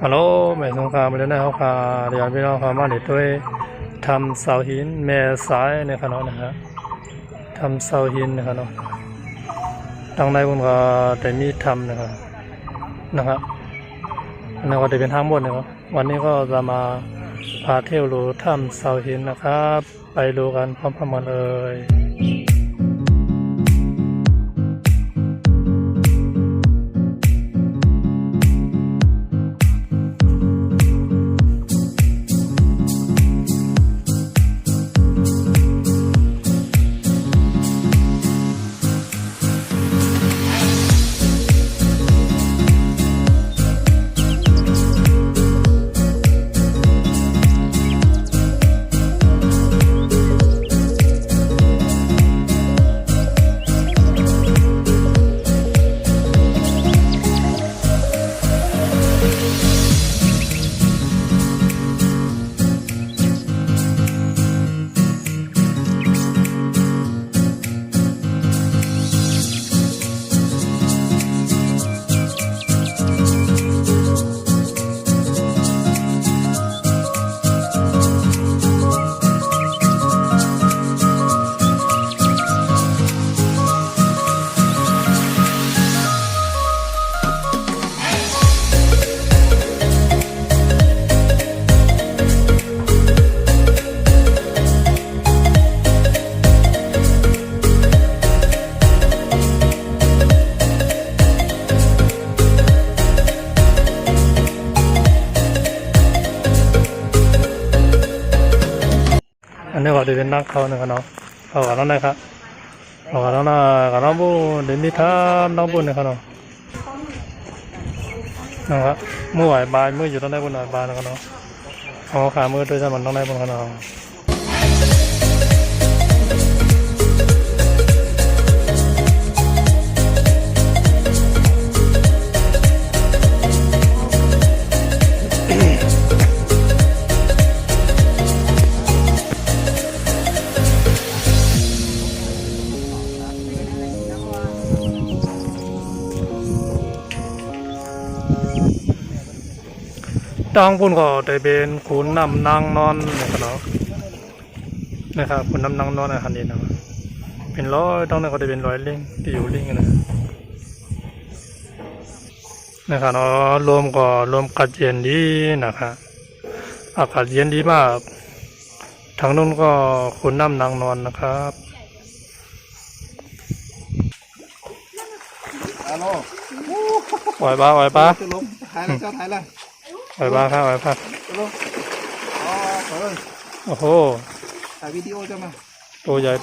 ฮัลโหลแม่สงครามมาแล้วนะครับค่ะเดี๋ยวพี่น้องค่ะมาเดี๋ยวด้วยทำเสาหินแม่สายในขนมนะครับทำเสาหินนะครับเนาะทางในผมก็ได้มีทำนะครับอันนั้นก็จะเป็นทางบนนะครับวันนี้ก็จะมาพาเที่ยวดูทำเสาหินนะครับไปดูกันพร้อมๆกันเลยอันนี้ก็จะเป็นนักเขานะครับเนาะเขากับน้องนะครับเขากับน้องกับน้องบุเดี๋ยวมีท่าน้องบุนะครับเนาะนะครับมือไหวบายมืออยู่ตรงไหนบนไหวบายนะครับเนาะเอาขามือด้วยสมันตรงไหนบนขนาดดังปุ่นก็ได้เป็นขุนนำนางนอนนะครับขุนนำนางนอนในคันนี้นะครับเป็นร้อยต้องนั้นก็ได้เป็นร้อยลิงที่อยู่ลิงนะครับรวมกัดเย็นดีนะครับอากาศเย็นดีมากทางนู้นก็ขุนนำนางนอนนะครับฮัลโหลไหวปะจะลงถ่ายแล้วเจ้าถ่ายแล้วไหวปะครับไหวปะจะลงอ๋อเฮ้ยโอ้โหถ่ายวิดีโอจะมาตัวใหญ่เ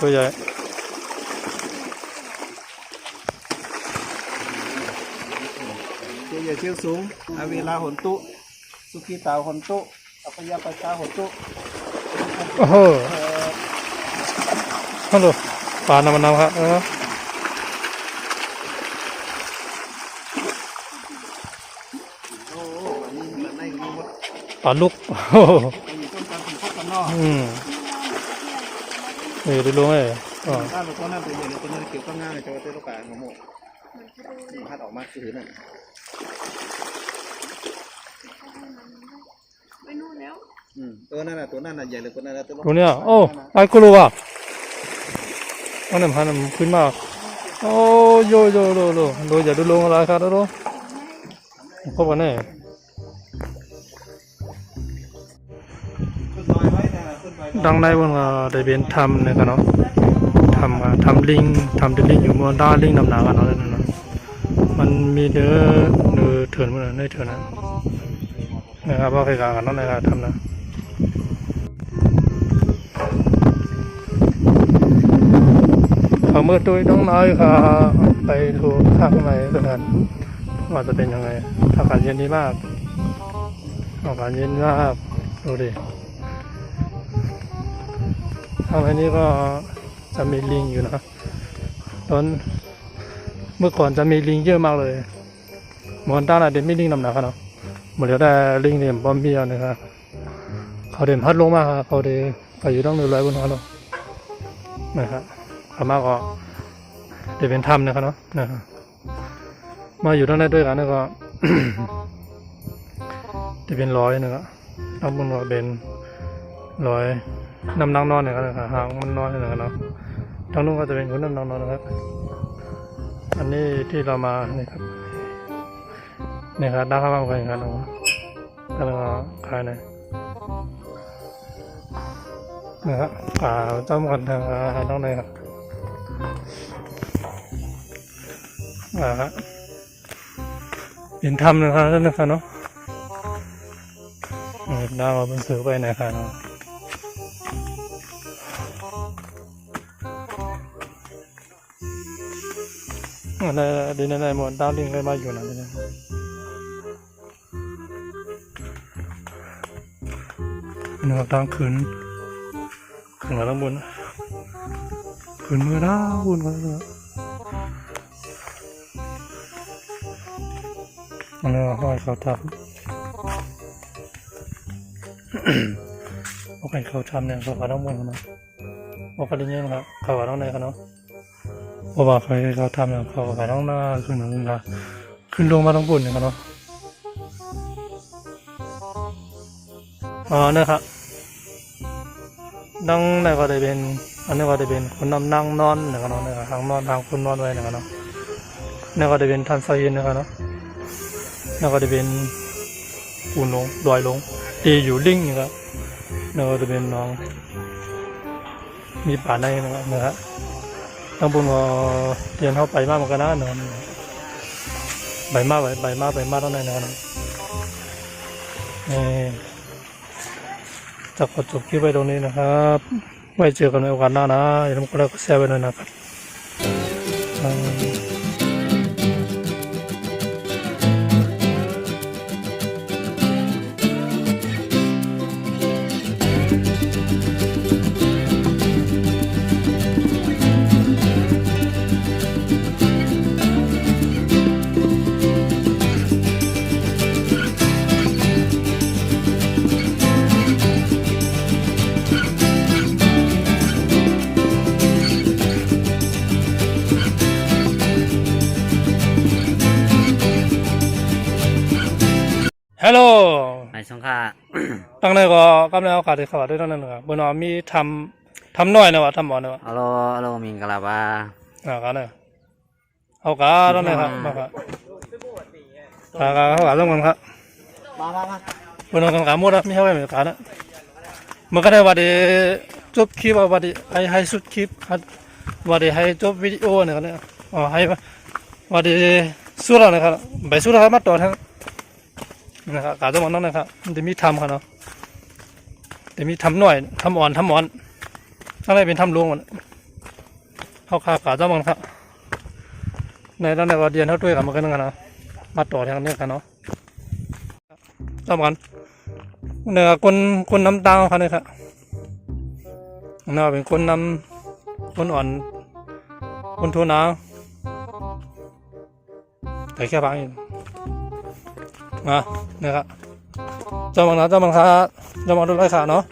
ชี่ยวสูงเวลาหนตุสุขีตาหนตุอัปยาปัจจาหนตุโอ้โหฮัลโหลปลาน้ำครับปลาลูกนี่ดูลงเลยถ้าเราตัวนั้นเป็นอย่างนี้ตัวนั้นเกี่ยวกับงานจะว่าตัวลูกปลาหมดพัดออกมาคือนั่นไปนู่นแล้วนั่นน่ะตัวนั้นน่ะใหญ่เลยตัวนั้นน่ะตัวเนี้ยโอ้ไอ้กูรู้ว่ะอันนั้นพันมันขึ้นมาโอ้โยอย่าดูลงอะไรครับดูพบกันแน่ดังในวันก็ได้เป็นทำเนี่ยกันเนาะทำลิงอยู่บนด้านลิงนำหนากันเนาะมันมีเนื้อเถื่อนมันเนื้อเถื่อนนะครับว่าใครกันเนาะนะครับทำนะ มือตุ้ยต้องน้อยค่ะไปดูข้างในกันว่าจะเป็นยังไงอากาศเย็นดีมากอากาศเย็นมากดูดิข้างในนี้ก็จะมีลิงอยู่นะตอนเมื่อก่อนจะมีลิงเยอะมากเลยเหมือนด้านไหนเด่นไม่ลิงนำหนักเนาะเหมือนได้ลิงเด่นบอมเบียนะครับเขาเด่นพัดลงมากครับเขาเด่นก็อยู่ต้องดูแลบนเขาเนาะนะครับเขามากก็เดี๋ยวเป็นถ้ำนะครับเนาะนะครับมาอยู่ด้านในด้วยกันแล้วก็ จะเป็นร้อยนะครับข้างบนก็เป็นร้อยน้ำนั่งนอนนะครับหางมันนอนนะครับเนาะทางนู้นก็จะเป็นคนน้ำนั่งนอนนะครับอันนี้ที่เรามานี่ครับนี่ครับด้านข้างล่างกันครับแล้วก็ขายนะครับจ้ากันทางด้านในครับเป็นถ้ำนะครับนั่นนะครับเนาะดาวเป็นสื่อไปนะครับเนาะในดินในหมดดาวลิงเคยมาอยู่นะนี่นะครับทางขึ้นมาข้างบนขึ้นมือดาวบนมาเลยอันนี้ห้อยเขาทับโอเคเขาทำเนี่ยเขาต้องบนนะโอเคได้ยินครับเขาต้องในเขาเนาะเพราะว่าเขาทำเนี่ยเขาต้องหน้าขึ้นมาขึ้นลงมาต้องบนเนี่ยเขาเนาะเนี่ยครับนั่งในก็ได้เป็นอันนี้ก็ได้เป็นคนนั่งนอนนะครับเนาะทางนอนทางคนนอนไว้นะครับเนาะนี่ก็ได้เป็นทันไซน์นะครับเนาะนี่ก็ได้เป็นปูนลงดอยลงตีอยู่ลิงนะครับนี่ก็จะเป็นน้องมีป่าในนะครับทางบนก็เรียนเข้าไปมากเหมือนกันนะเนาะใบมาต้องได้นะครับจะขอจบคลิปไว้ตรงนี้นะครับไว้เจอกันในโอกาสหน้านะอย่าลืมกดไลค์กดแชร์ไว้ด้วยนะครับฮัลโหล ในสงขลา ตั้งแต่ก็กำลังเอาขาดที่ขาดด้วยนั่นนะครับบนน้มีทำน้อยนะวะทำบ่อนะวะ อโลมิงกะลาบา กันเนี่ยเอากาต้องไหนครับมาครับเขาขาต้องกันครับบนน้กันขาหมดนะไม่ใช่ว่าเหมือนกันนะมันก็ได้ว่าเดี๋ยวจบคลิปว่าเดี๋ยวให้สุดคลิปว่าเดี๋ยวให้จบวิดีโอเนี่ยกันเนี่ยให้ว่าเดี๋ยวสุดแล้วนะครับไปสุดแล้วมาต่อทั้งนะครับกาต้องมันนั่นนะครับมันจะมีทำครับเนาะจะมีทำหน่อยทำอ่อนข้างในเป็นทำรวงมันเข้ากาต้องมันครับในด้านในก็เดียนเท่าด้วยกับมันกันนะนะมาต่อทางนี้ครับเนาะต้องกันเนี่ยคนน้ำตาลครับเนี่ยครับเนี่ยเป็นคนอ่อนคนทุนน้ำแต่แค่บางอย่างเนี่ยครับเจ้ามังครับเจ้ามังดูไรขาเนาะ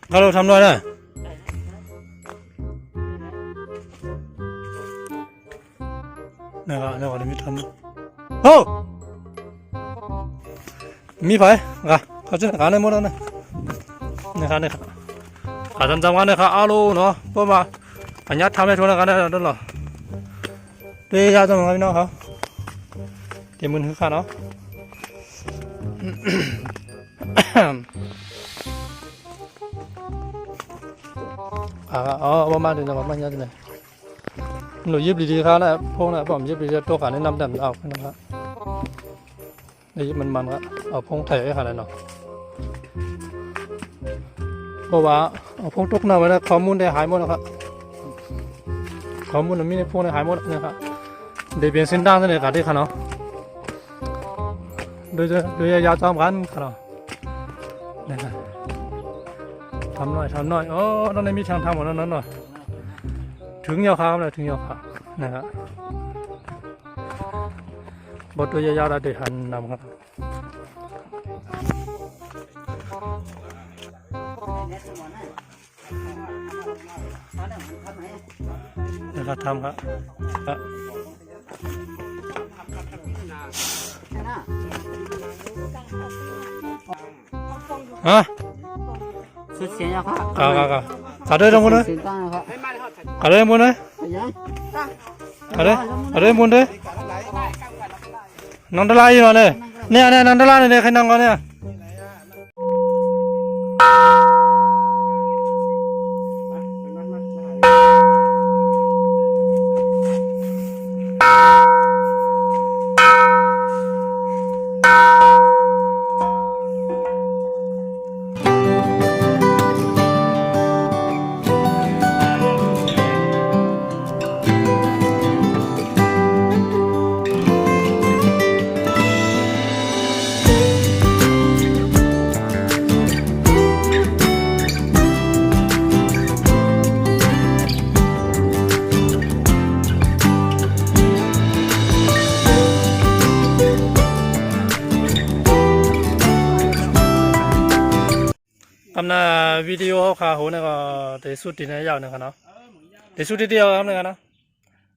เราทำด้วยนะเนี่ยครับเนี่ยก็มีทำโอ้มีไฟเขาจะการในหมดแล้วนะเนี่ยครับขาจำกันเนี่ยครับอาลูเนาะเพราะว่าอันนี้ทำให้ทุกคนกันได้ด้วยหรอเดี๋ยวยาจะมาพี่น้องเขาเตรียมมือถือขาเนาะประมาณนี้นะประมาณนี้เลยหนูยิบดีๆครับนะพวกนั้นผมยิบดีๆตัวขาในน้ำดำเอานะครับนี่ยิบมันก็เอาพงไถ่ไว้ขนาดเนาะเพราะว่า เอาพวกตกน้ำไปแล้วข้อมูลได้หายหมดแล้วครับข้อมูลมีในพวกได้หายหมดนะครับได้เปลี่ยนเส้นทางเลยครับที่ขนาดโดยยาวจอมกันขนาดนะครับทำหน่อยโอ้ตอนนี้มีทางทำหมดแล้วนั่นหน่อยถึงยาวครับเลยถึงยาวครับนะครับบทตัวยาวๆเราได้หันนำครับนะครับทำครับฮะ สุดเสียงแล้วครับ กะขาเดินตรงบนเลย เสียงตั้งแล้วครับ ขาเดินบนเลย ไปยัง ขาเดินบนเลยน้องตะไลอยู่เลยเนี่ยน้องตะไลเนี่ยใครนั่งก่อนเนี่ยกำลังวิดีโอข่าวเนี่ยก็ได้สุดที่ไหนยาวนะครับเนาะได้สุดที่เดียวครับเนี่ยนะ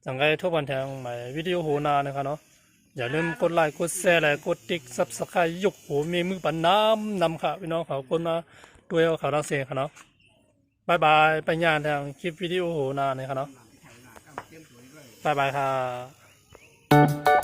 จังไงทุกวันแทงใหม่วิดีโอโหนานะครับเนาะอย่าลืมกดไลค์กดแชร์และกดติ๊กซับสไครต์ยกหูมีมือปันนำค่ะพี่น้องเขาคนมาด้วยเขาดังเสียงครับเนาะบายไปงานทางคลิปวิดีโอโหนาเนี่ยครับเนาะบายค่ะ